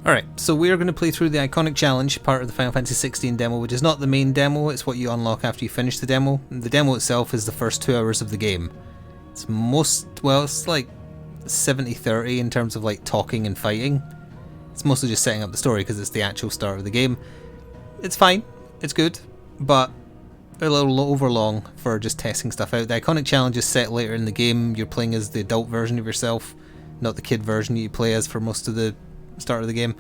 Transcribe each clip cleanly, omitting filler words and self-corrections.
Alright, so we are going to play through the Iconic Challenge, part of the Final Fantasy XVI demo, which is not the main demo, it's what you unlock after you finish the demo. The demo itself is the first 2 hours of the game. It's it's like 70-30 in terms of like talking and fighting. It's mostly just setting up the story because it's the actual start of the game. It's fine, it's good, but a little overlong for just testing stuff out. The Iconic Challenge is set later in the game. You're playing as the adult version of yourself, not the kid version you play as for most of the start of the game.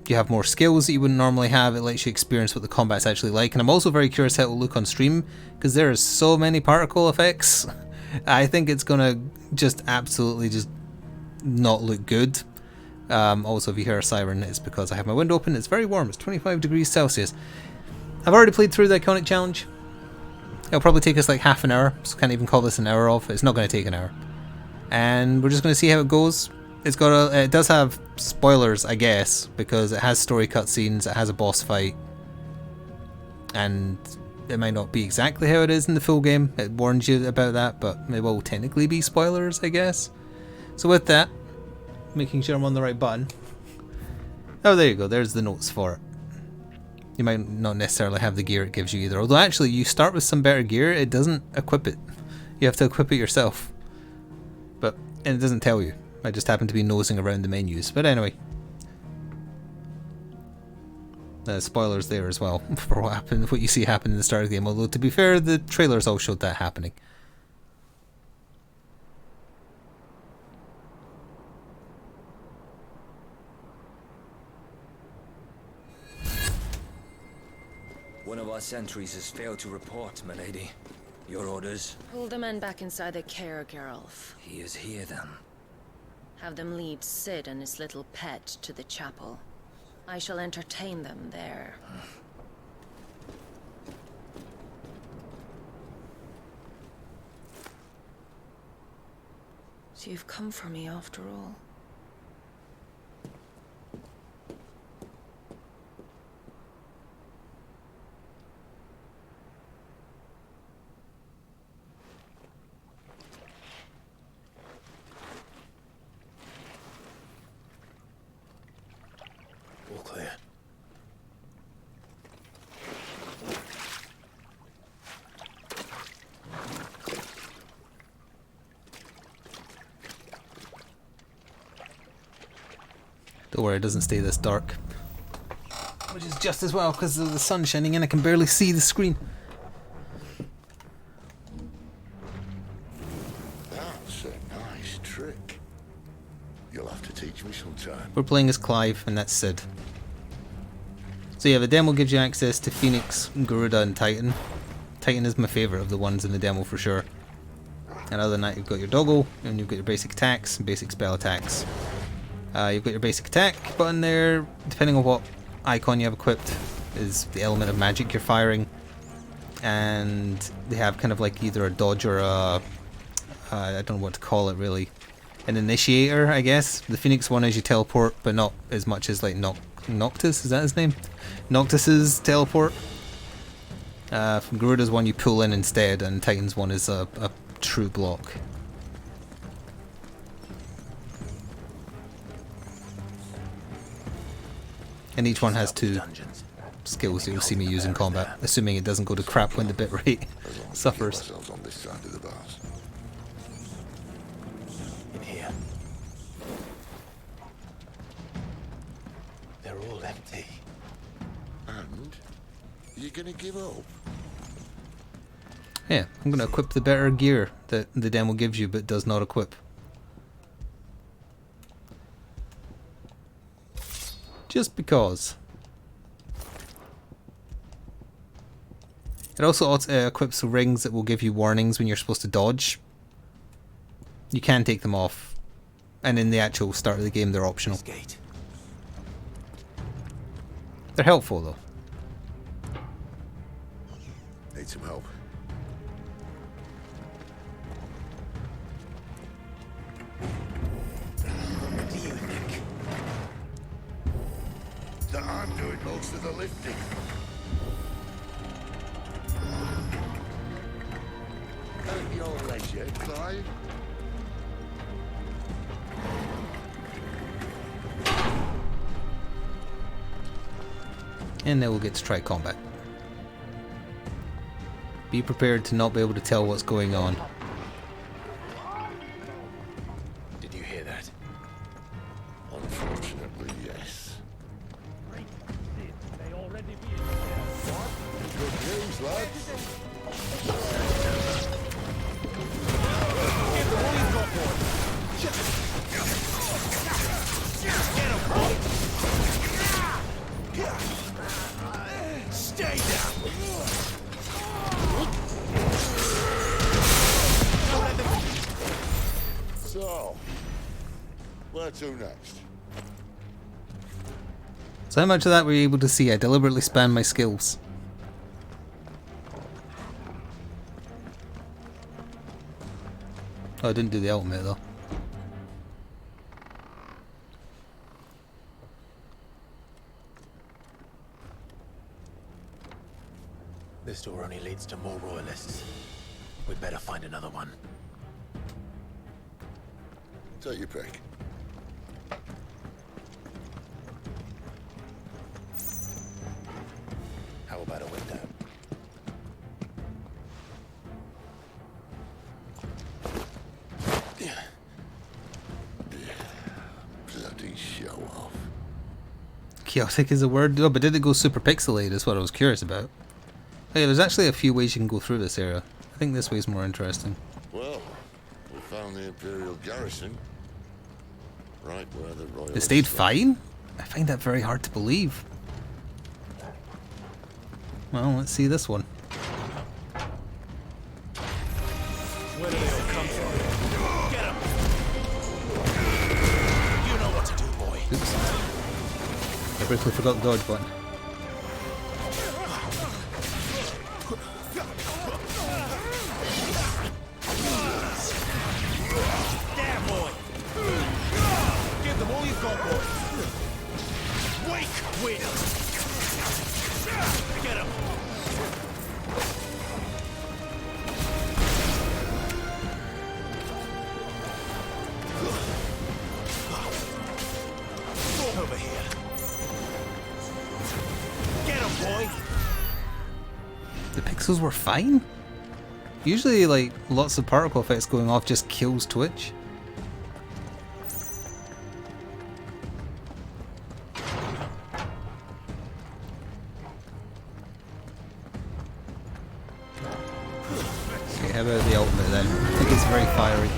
You have more skills that you wouldn't normally have. It lets you experience what the combat's actually like, and I'm also very curious how it will look on stream because there are so many particle effects. I think it's gonna just absolutely just not look good. Also, if you hear a siren, it's because I have my window open. It's very warm. It's 25 degrees Celsius. I've already played through the Iconic Challenge. It'll probably take us like half an hour, so can't even call this an hour off. It's not going to take an hour, and we're just going to see how it goes. It does have spoilers, I guess, because it has story cutscenes, it has a boss fight, and it might not be exactly how it is in the full game. It warns you about that, but it will technically be spoilers, I guess. So with that, making sure I'm on the right button. Oh, there you go. There's the notes for it. You might not necessarily have the gear it gives you either. Although actually, you start with some better gear. It doesn't equip it. You have to equip it yourself. And it doesn't tell you. I just happen to be nosing around the menus. But anyway. Spoilers there as well for what you see happen in the start of the game. Although to be fair, the trailers all showed that happening. One of our sentries has failed to report, milady. Your orders? Pull the men back inside the care, Geralt. He is here, then. Have them lead Sid and his little pet to the chapel. I shall entertain them there. So you've come for me after all. All clear. Don't worry, it doesn't stay this dark. Which is just as well because of the sun shining in. I can barely see the screen. That's a nice trick. You'll have to teach me sometime. We're playing as Clive, and that's Sid. So yeah, the demo gives you access to Phoenix, Garuda, and Titan. Titan is my favourite of the ones in the demo for sure. And other than that, you've got your doggo, and you've got your basic attacks, and basic spell attacks. You've got your basic attack button there. Depending on what icon you have equipped is the element of magic you're firing. And they have kind of like either a dodge or a... I don't know what to call it really. An initiator, I guess. The Phoenix one is you teleport, but not as much as like Noctis, is that his name? Noctis's teleport. From Garuda's one you pull in instead, and Titan's one is a true block. And each one has 2 skills that you'll see me use in combat, assuming it doesn't go to crap when the bitrate suffers. On this side of the bars. In here. They're all empty. And you're gonna give up? Yeah, I'm going to equip the better gear that the demo gives you but does not equip. Just because. It also equips rings that will give you warnings when you're supposed to dodge. You can take them off, and in the actual start of the game they're optional. Gate. They're helpful though. Need some help. What do you think? That I'm doing most of the lifting. At your leisure, Clive. And then we'll get to try combat. Be prepared to not be able to tell what's going on. Did you hear that? Unfortunately, yes. Good news, lads. Stay down! So, where to next? So how much of that were you able to see? I deliberately spanned my skills. Oh, I didn't do the ultimate though. This door only leads to more royalists. We'd better find another one. Take your pick. How about a window? Bloody show off. Chaotic is a word. Oh, but did it go super pixelated is what I was curious about. Oh yeah, there's actually a few ways you can go through this area. I think this way's more interesting. Well, we found the Imperial garrison. Right where the royal. It stayed fine? I find that very hard to believe. Well, let's see this one. Where do they all come from? Get 'em! You know what to do, boy. Oops. I briefly forgot the dodge button. There, boy! Give them all you've got, boy! Wake, Will! Get 'em! Over here. Get 'em, boy! The pixels were fine? Usually, like, lots of particle effects going off just kills Twitch. Okay, how about the ultimate then? I think it's very fiery.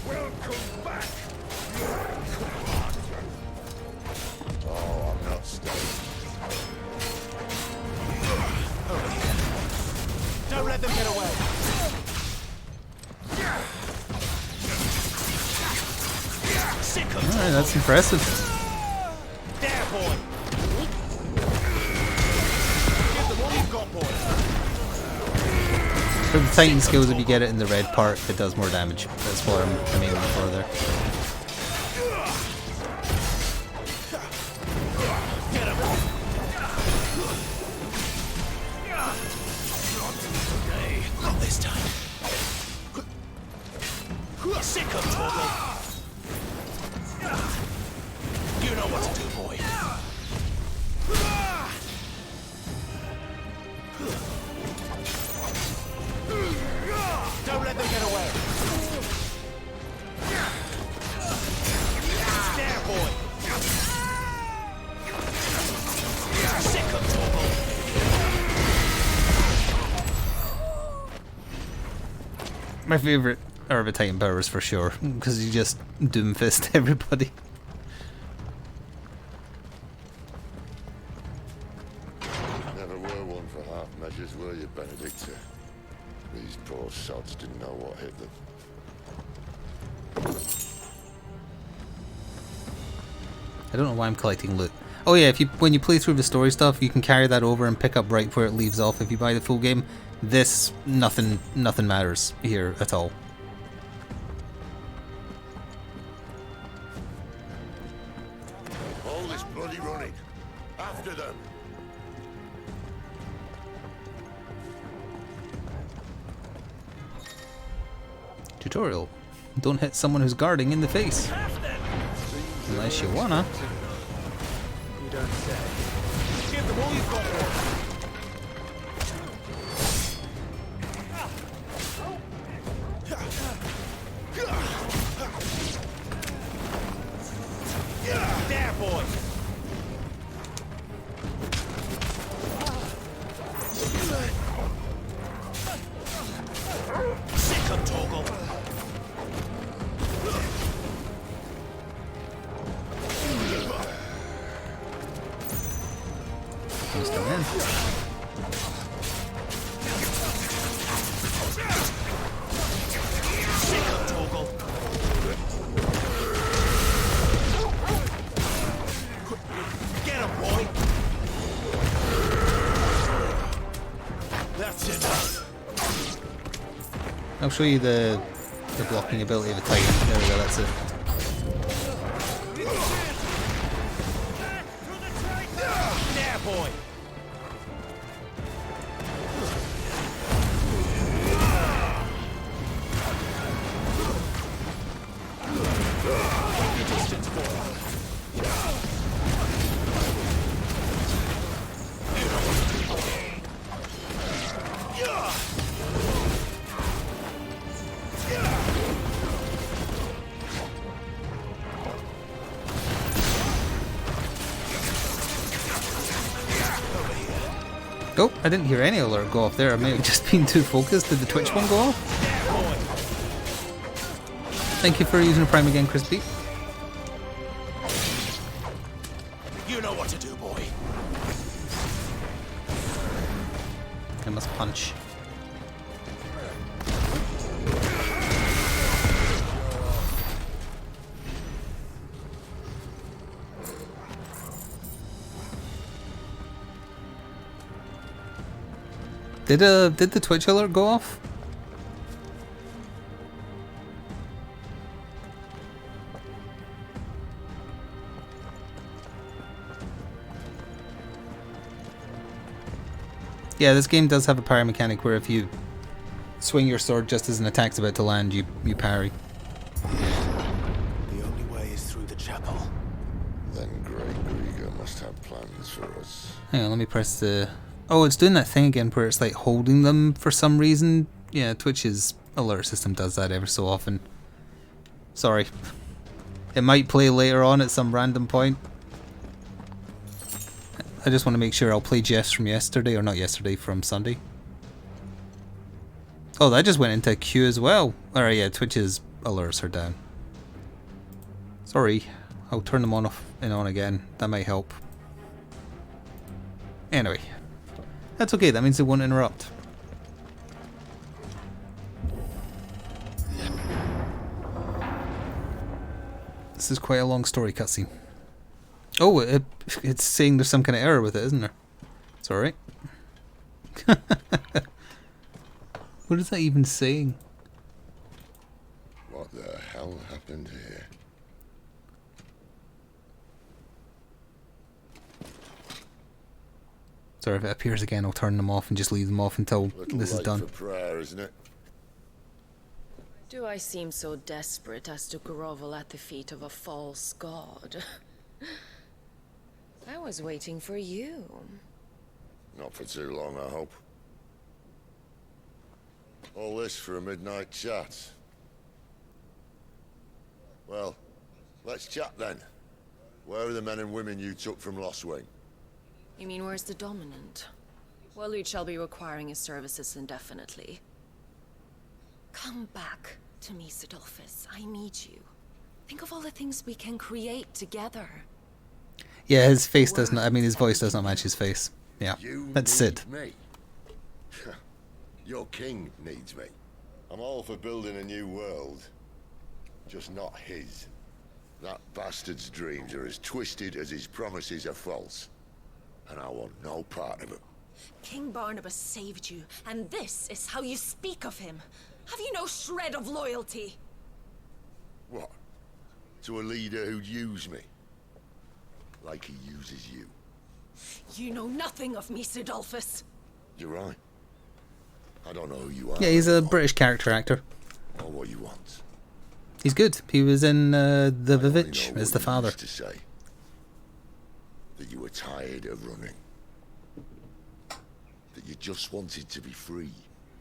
Welcome back! Oh, I'm not staying. Over here. Don't let them get away! Sick of Alright, that's impressive. There, boy! Give them all you've got, boy! For the Titan skills, if you get it in the red part, it does more damage. That's what I'm aiming for there. Get 'em! Hey, not this time. Sick of trouble! You know what to do, boy. Don't let them get away. There, boy. Sick of trouble. My favourite are the Titan powers for sure, because you just doomfist everybody. Never were one for half measures, were you, Benedicta? These poor sods didn't know what hit them. I don't know why I'm collecting loot. Oh yeah, if you when you play through the story stuff, you can carry that over and pick up right where it leaves off if you buy the full game. This, nothing matters here at all. All this bloody running. After them. Tutorial. Don't hit someone who's guarding in the face. Unless you wanna. You don't say. Give them all you've got, boys. There, boys. Sick of Toggle. Mr. Man. Sick of Toggle. Get him, boy. That's it. I'll show you the blocking ability of a Titan. There we go, that's it. There, boy. Distance, boy. Oh, I didn't hear any alert go off there. I may have just been too focused. Did the Twitch one go off? Thank you for using a Prime again, Crispy. You know what to do, boy. I must punch. Did the Twitch alert go off? Yeah, this game does have a parry mechanic where if you swing your sword just as an attack's about to land, you parry. The only way is through the chapel. Then Grey Grieger must have plans for us. Hang on, let me press the... Oh, it's doing that thing again where it's like holding them for some reason. Yeah, Twitch's alert system does that every so often. Sorry. It might play later on at some random point. I just want to make sure I'll play Jeff's from yesterday, or not yesterday, from Sunday. Oh, that just went into a queue as well. Alright, yeah, Twitch's alerts are down. Sorry. I'll turn them on off and on again. That might help. Anyway. That's okay, that means it won't interrupt. This is quite a long story cutscene. Oh, it's saying there's some kind of error with it, isn't there? It's alright. What is that even saying? What the hell happened here? Sorry, if it appears again, I'll turn them off and just leave them off until this is done. For prayer, isn't it? Do I seem so desperate as to grovel at the feet of a false god? I was waiting for you. Not for too long, I hope. All this for a midnight chat. Well, let's chat then. Where are the men and women you took from Lost Wing? You mean where's the dominant? Well, you shall be requiring his services indefinitely. Come back to me, Sidolphus. I need you. Think of all the things we can create together. Yeah, his face does not, I mean his voice does not match his face. Yeah, that's Sid. Me. Your king needs me. I'm all for building a new world. Just not his. That bastard's dreams are as twisted as his promises are false. And I want no part of it. King Barnabas saved you, and this is how you speak of him. Have you no shred of loyalty? What? To a leader who'd use me? Like he uses you. You know nothing of me, Sidolphus. You're right. I don't know who you are. Yeah, he's a British character actor. Or what you want. He's good. He was in The I only Vivitch know as what the you father. used to say. That you were tired of running. That you just wanted to be free.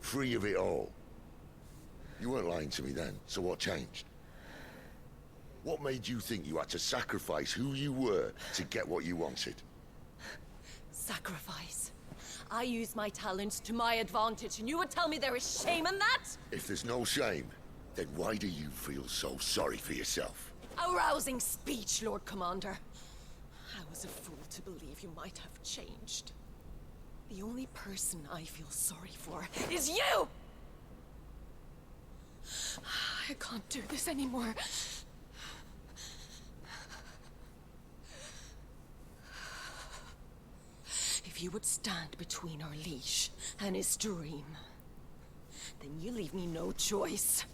Free of it all. You weren't lying to me then, so what changed? What made you think you had to sacrifice who you were to get what you wanted? Sacrifice. I use my talents to my advantage, and you would tell me there is shame in that? If there's no shame, then why do you feel so sorry for yourself? A rousing speech, Lord Commander. I was a fool to believe you might have changed. The only person I feel sorry for is you! I can't do this anymore. If you would stand between our liege and his dream, then you leave me no choice.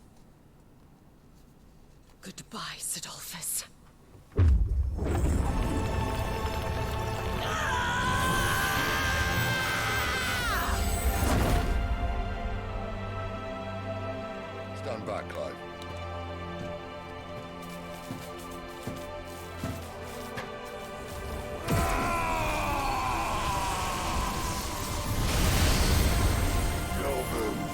Goodbye, Sidolphus. Stand back, Clive. No move.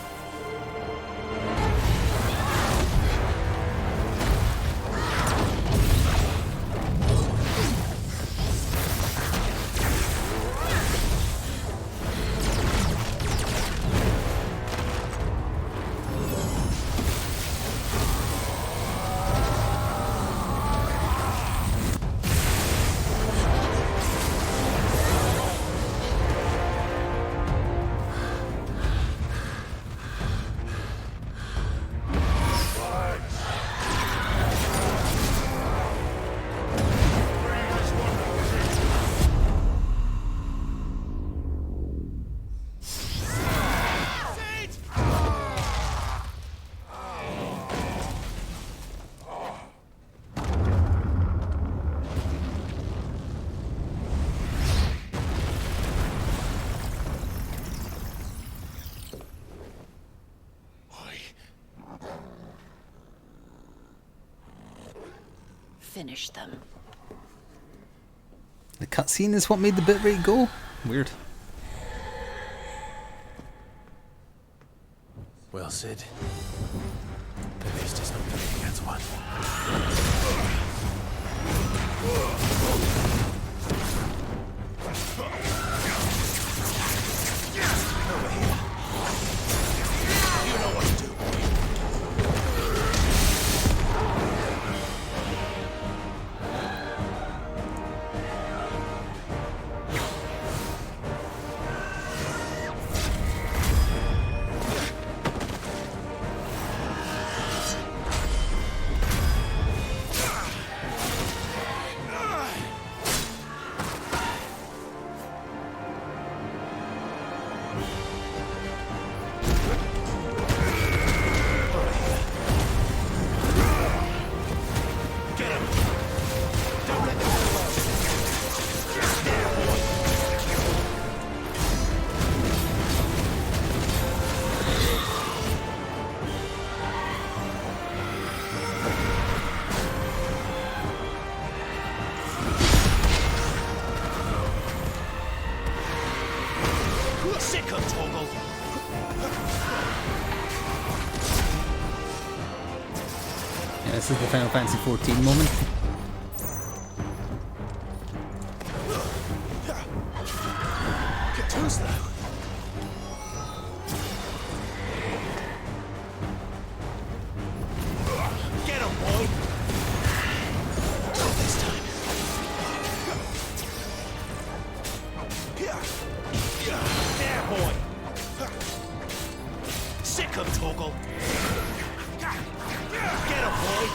Finish them. The cutscene is what made the bitrate go? Weird. Well, Sid. At least it's not three against one. Over here. You know what to do. Yeah, this is the Final Fantasy 14 moment. Get too slow. Get him, boy. Not this time. There, boy. Sick him, Torgal. Get him, boy.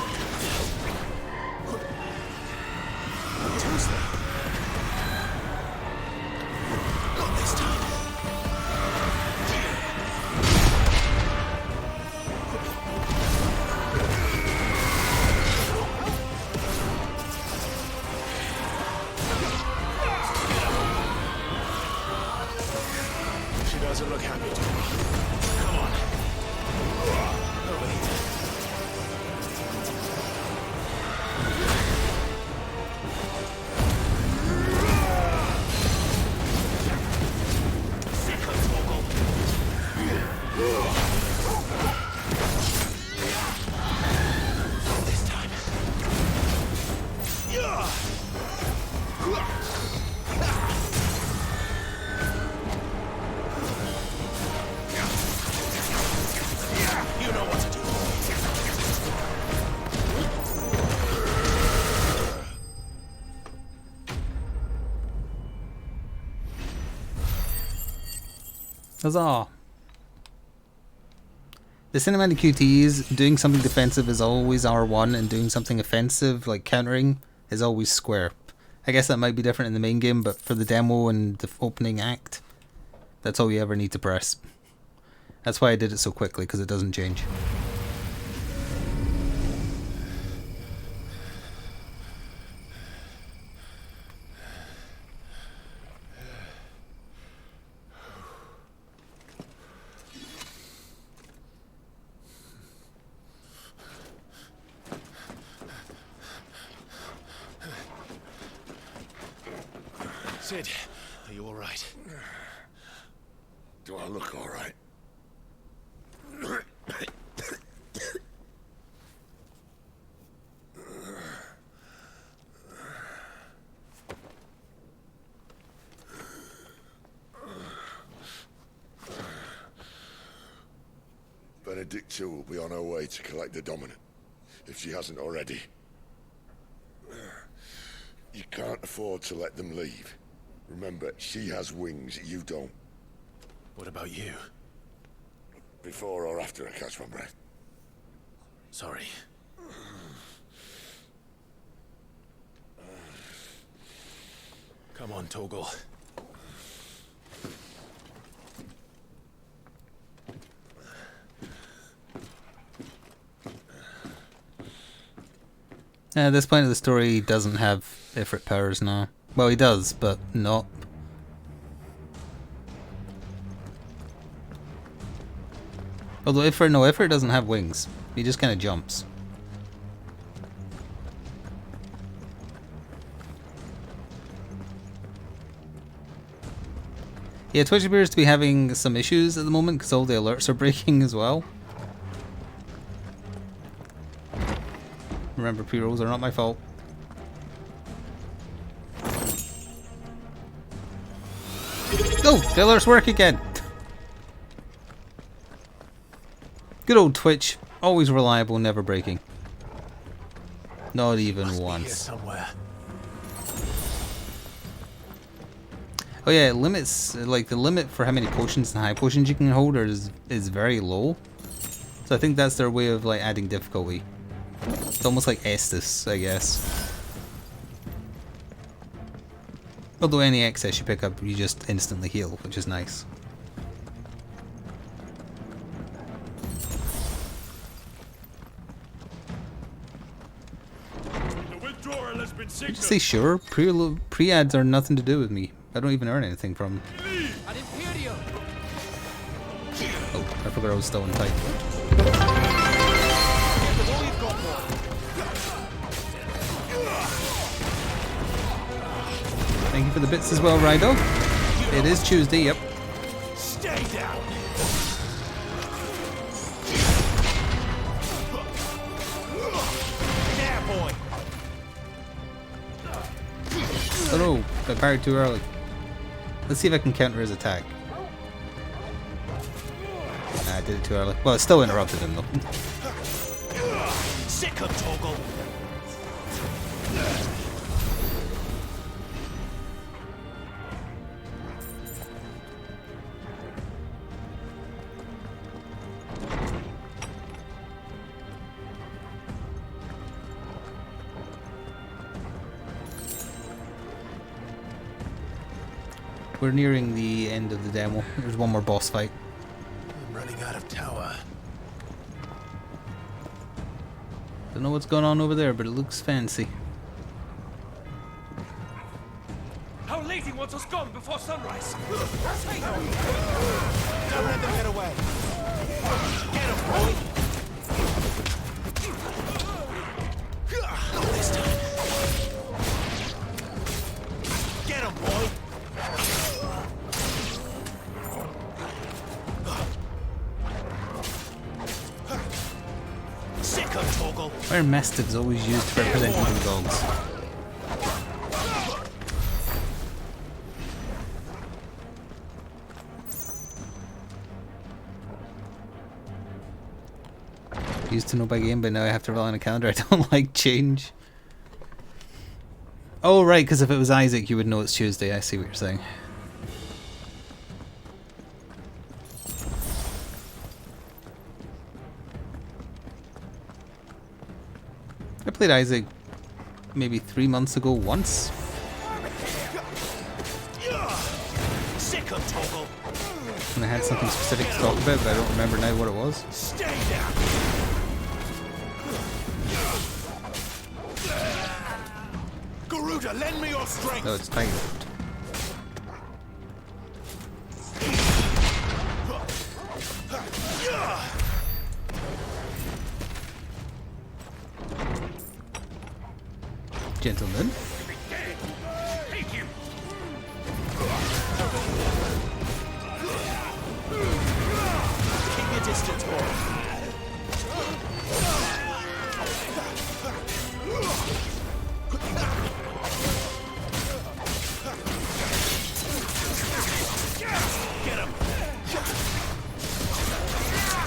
Tuesday. Not this time. She doesn't look happy to me. Come on. Over here. This time. You know what to do. Huzzah! The cinematic QTEs, doing something defensive is always R1, and doing something offensive, like countering, is always square. I guess that might be different in the main game, but for the demo and the opening act, that's all you ever need to press. That's why I did it so quickly, because it doesn't change. Sid, are you all right? Do I look all right? Benedicta will be on her way to collect the Dominant, if she hasn't already. You can't afford to let them leave. Remember, she has wings, you don't. What about you? Before or after I catch my breath. Sorry. Come on, Toggle. At this point of the story, he doesn't have Ifrit powers now. Well, he does, but not. Although Ifrit doesn't have wings. He just kind of jumps. Yeah, Twitch appears to be having some issues at the moment because all the alerts are breaking as well. Remember, pre-rolls are not my fault. Oh, the alerts work again! Good old Twitch, always reliable, never breaking. Not even Must be here once. somewhere. Oh yeah, it limits, like the limit for how many potions and high potions you can hold is very low. So I think that's their way of like adding difficulty. It's almost like Estus, I guess. Although any excess you pick up, you just instantly heal, which is nice. The withdrawal has been Did you say sure? Pre-ads are nothing to do with me. I don't even earn anything from them. Oh, I forgot I was still in tight. Thank you for the bits as well, Rydog. It is Tuesday, yep. Stay down. Yeah, boy. Oh no, got parried too early. Let's see if I can counter his attack. Nah, I did it too early. Well, it still interrupted him though. Sick of Toggle. we're nearing the end of the demo. There's one more boss fight. I'm running out of tower. Don't know what's going on over there, but it looks fancy. Our lady wants us gone before sunrise. Don't let them get away. Get him, boy. Not this time. Get him, boy. Sick of Toggle. Why are mastiffs always used to represent evil dogs? Used to know by game, but now I have to rely on a calendar. I don't like change. Oh right, because if it was Isaac you would know it's Tuesday. I see what you're saying. I played Isaac maybe 3 months ago once. Sick of Toggle. And I had something specific to talk about, but I don't remember now what it was. Stay down. Garuda, lend me your strength. No, it's Tiger. Gentlemen. Take him. Keep your distance, boy. Get him.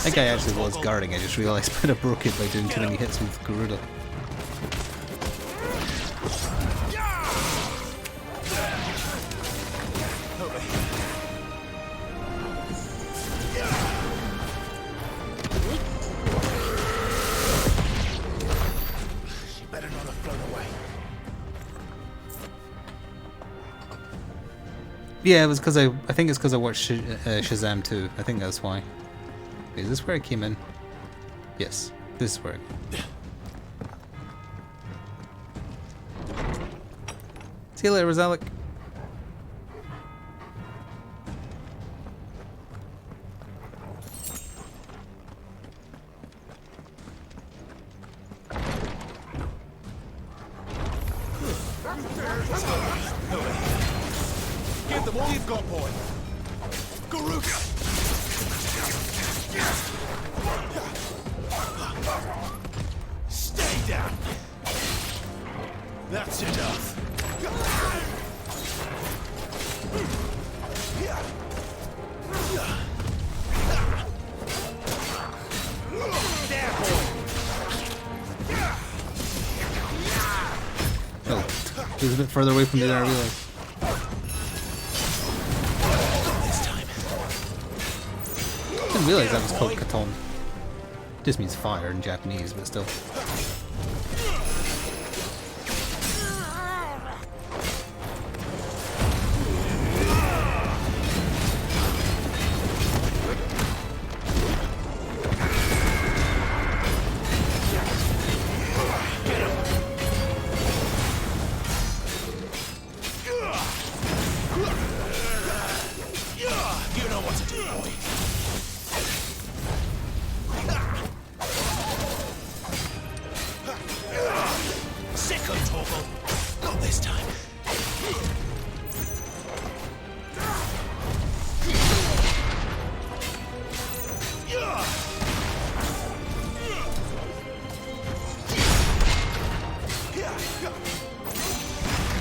That guy actually was guarding, I just realised, but I broke it by doing too many hits with Garuda. She better not have flown away. Yeah, it was because I think it's because I watched Shazam 2. I think that's why. Is this where I came in? Yes, this is where I See you later, Rosalic. Give them all you've got, boy. Garuda. Stay down. That's enough. There, boy. Oh, he was a bit further away from me than I realised. This time. I didn't realise that was called Katon. Just means fire in Japanese, but still. You know what to do, boy. Sick of Toggle. Not this time.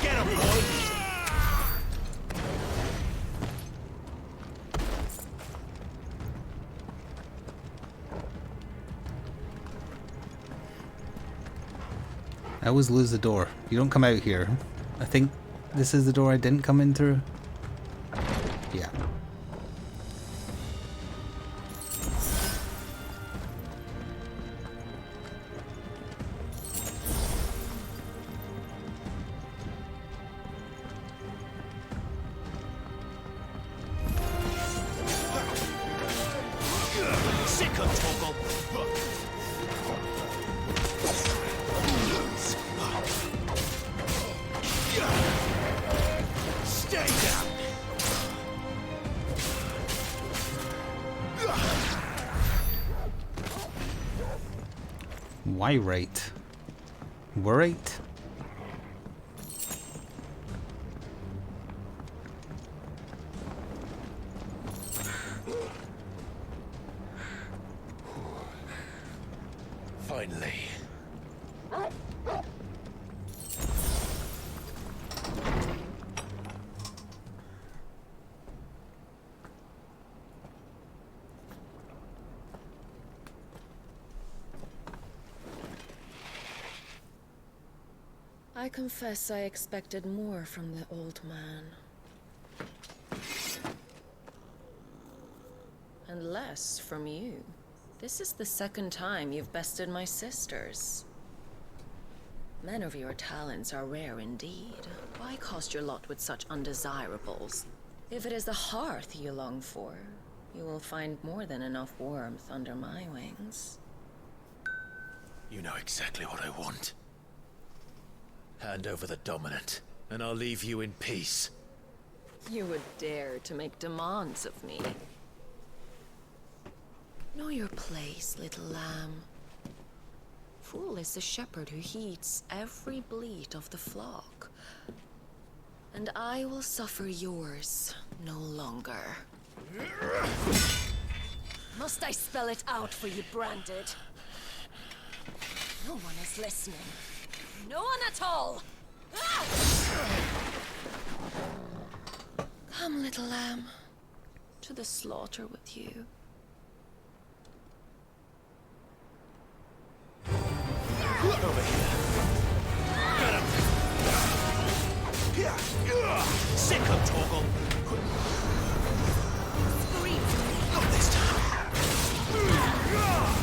Get him, boy. I always lose the door. You don't come out here. I think this is the door I didn't come in through. Yeah. Sicker, Toggle. Stay down. Why right? Worried? Finally. I confess I expected more from the old man. And less from you. This is the second time you've bested my sisters. Men of your talents are rare indeed. Why cost your lot with such undesirables? If it is the hearth you long for, you will find more than enough warmth under my wings. You know exactly what I want. Hand over the dominant, and I'll leave you in peace. You would dare to make demands of me. Know your place, little lamb. Fool is the shepherd who heeds every bleat of the flock. And I will suffer yours no longer. Must I spell it out for you, Branded? No one is listening. No one at all! Ah! Come, little lamb, to the slaughter with you. Over here. Get him! Sicker, Toggle! Not this time!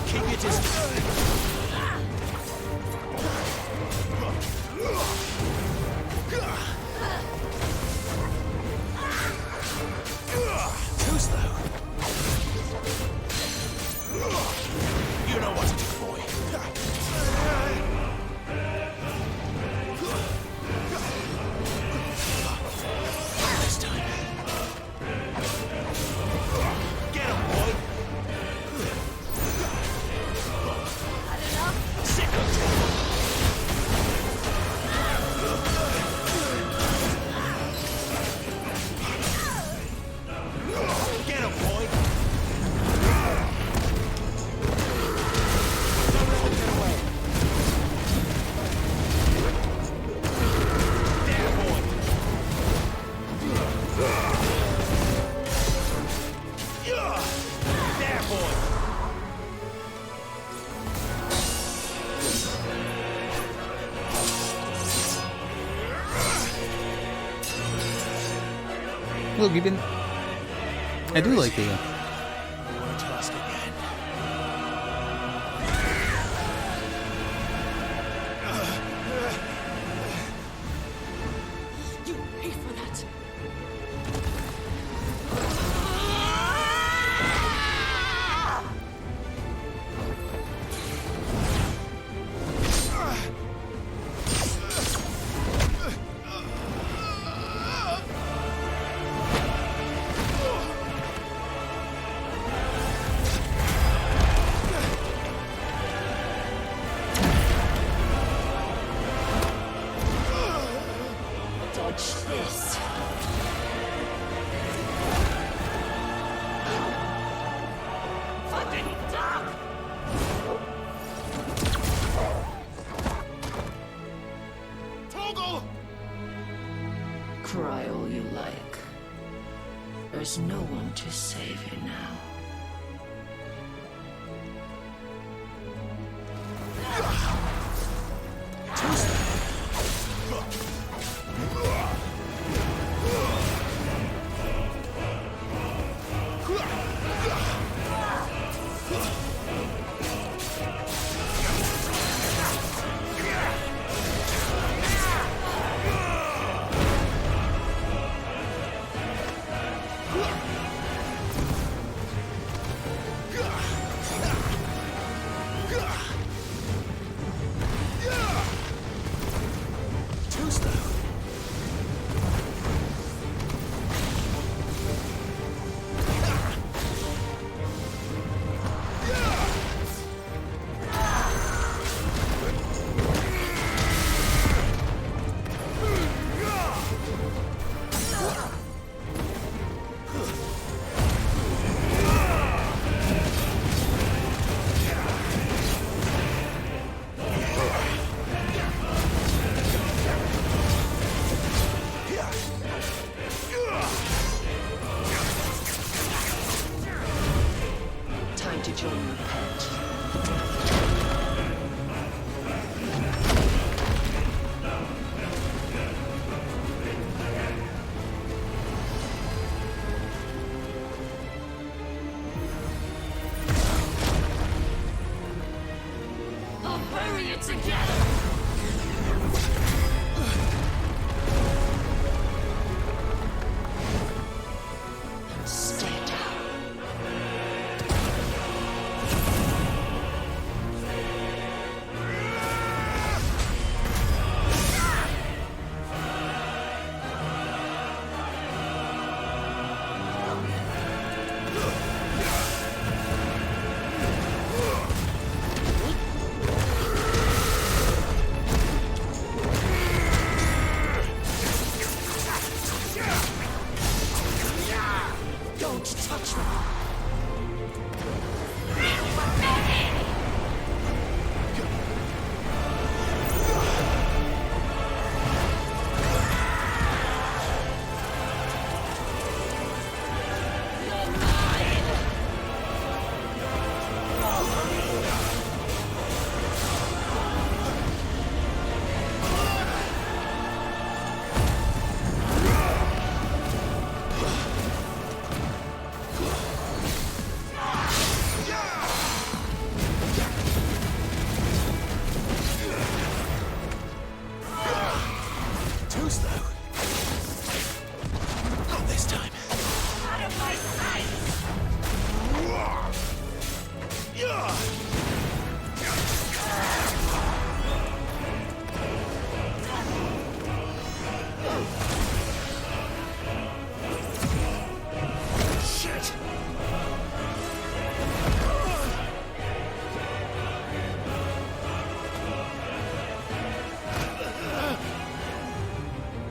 King it is! Too slow. You know what to do, boy. This time. Get him, boy. Sick of trouble. Get him, boy. Get away. There, boy. There, boy. Look, you've been. I do like you. Won't ask again. You pay for that! Dodge this. Fucking dog! Toggle! Cry all you like. There's no one to save you now. to join your pet. I'll bury it together! Stay down. Don't touch me. Too slow. Not this time. Out of my sight! Shit!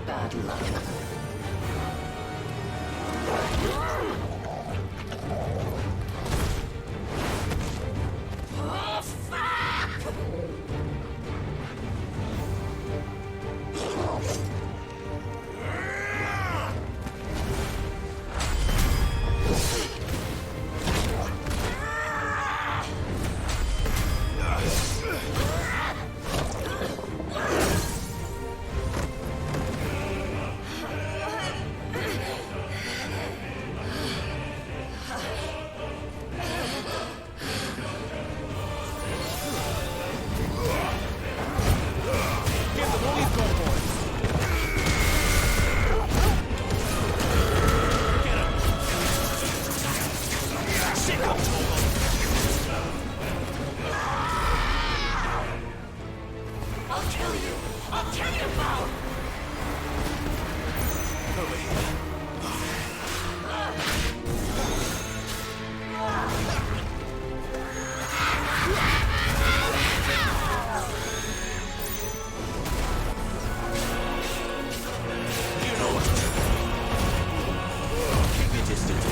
Bad luck. Oh, fuck! Give them all you've got, boys! Shit, I'm I'll kill you! I'll kill you both! over here. You know what to do. Keep your distance.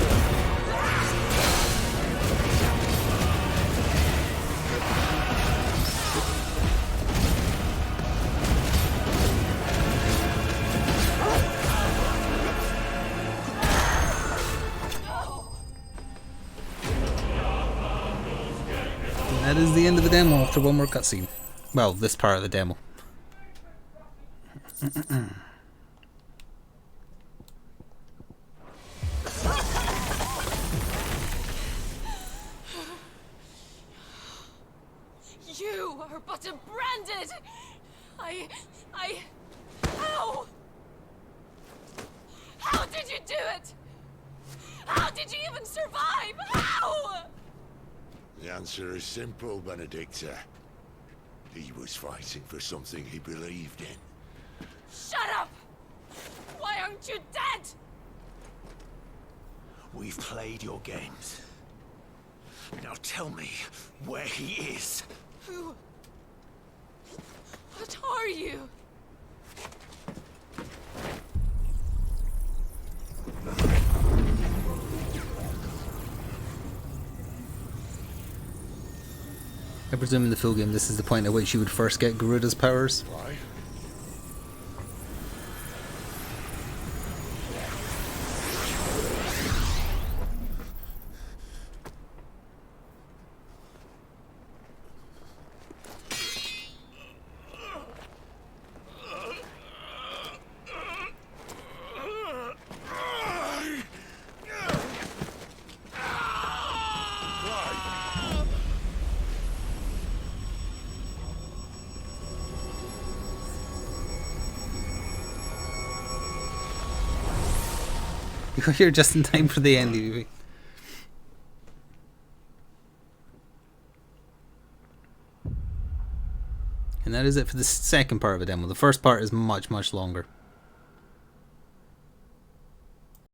And that is the end of the demo after one more cutscene. Well, this part of the demo. You are but a branded! How? How did you do it? How did you even survive? How? The answer is simple, Benedicta. He was fighting for something he believed in. Shut up! Why aren't you dead? We've played your games. Now tell me where he is. Who? What are you? I presume in the full game this is the point at which you would first get Garuda's powers. Why? die! You got here just in time for the end, Evie. And that is it for the second part of the demo. The first part is much, much longer.